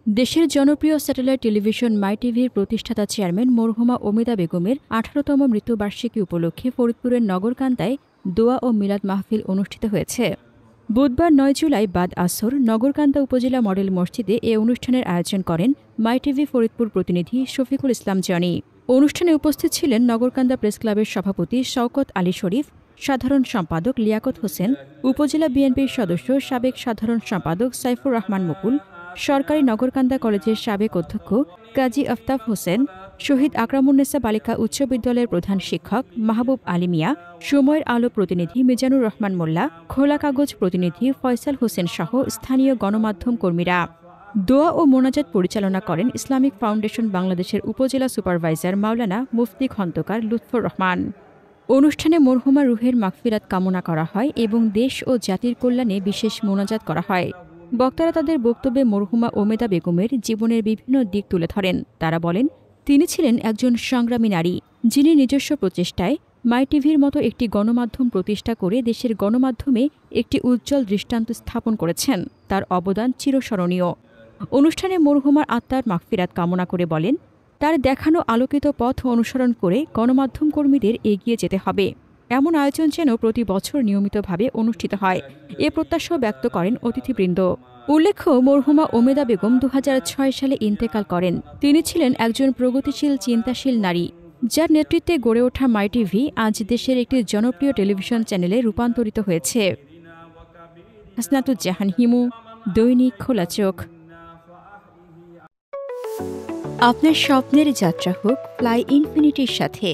দেশের জনপ্রিয় satellite television মাই টিভির প্রতিষ্ঠাতা চেয়ারম্যান মরহুমা ওমেদা বেগমের ১৮তম মৃত্যুবার্ষিকী উপলক্ষে ফরিদপুরের নগরকান্দায় দোয়া ও মিলাদ মাহফিল অনুষ্ঠিত হয়েছে। বুধবার ৯ জুলাই বাদ আসর নগরকান্দা উপজেলা মডেল মসজিদে এ অনুষ্ঠানের আয়োজন করেন মাই টিভি ফরিদপুর প্রতিনিধি শফিকুল ইসলাম জনি। অনুষ্ঠানে উপস্থিত ছিলেন নগরকান্দা প্রেস ক্লাবের সভাপতি শওকত আলী শরীফ, সাধারণ সম্পাদক লিয়াকত হোসেন, উপজেলা বিএনপির সদস্য সাবেক সাধারণ সম্পাদক সাইফুর রহমান মুকুল, সরকারি নগরকান্দা কলেজের সাবেক অধ্যক্ষ কাজী আফতাব হোসেন, শহীদ আকরামুন্নেসা বালিকা উচ্চ বিদ্যালয়ের প্রধান শিক্ষক মাহবুব আলী মিয়া, সময়ের আলো প্রতিনিধি মিজানুর রহমান মোল্লা, খোলা কাগজ প্রতিনিধি ফয়সাল হোসেন সহ স্থানীয় গণমাধ্যম কর্মীরা। দোয়া ও মোনাজাত পরিচালনা করেন ইসলামিক ফাউন্ডেশন বাংলাদেশের উপজেলা সুপারভাইজার মাওলানা মুফতি খন্দকার লুৎফর রহমান। অনুষ্ঠানে মরহুমা রুহের মাগফিরাত কামনা করা হয় এবং দেশ ও জাতির কল্যাণে বিশেষ মোনাজাত করা হয়। বক্তারা তাদের বক্তব্যে মরহুমা ওমেদা বেগমের জীবনের বিভিন্ন দিক তুলে ধরেন। তারা বলেন, তিনি ছিলেন একজন সংগ্রামী নারী, যিনি নিজস্ব প্রচেষ্টায় মাই টিভির মতো একটি গণমাধ্যম প্রতিষ্ঠা করে দেশের গণমাধ্যমে একটি উজ্জ্বল দৃষ্টান্ত স্থাপন করেছেন। তার অবদান চিরস্মরণীয়। অনুষ্ঠানে মরহুমার আত্মার মাগফিরাত কামনা করে বলেন, তার দেখানো আলোকিত পথ অনুসরণ করে গণমাধ্যম কর্মীদের এগিয়ে যেতে হবে। এমন আয়োজন যেন প্রতি বছর নিয়মিতভাবে অনুষ্ঠিত হয়, এ প্রত্যাশাও ব্যক্ত করেন অতিথিবৃন্দ। উল্লেখ্য, মরহুমা ওমেদা বেগম ২০০৬ সালে ইন্তেকাল করেন। তিনি ছিলেন একজন প্রগতিশীল চিন্তাশীল নারী, যার নেতৃত্বে গড়ে ওঠা মাই টিভি আজ দেশের একটি জনপ্রিয় টেলিভিশন চ্যানেলে রূপান্তরিত হয়েছে। হাসনাতুজ্জাহান হিমু, দৈনিক খোলা চোখ। আপনার স্বপ্নের যাত্রা হোক ফ্লাই ইনফিনিটির সাথে।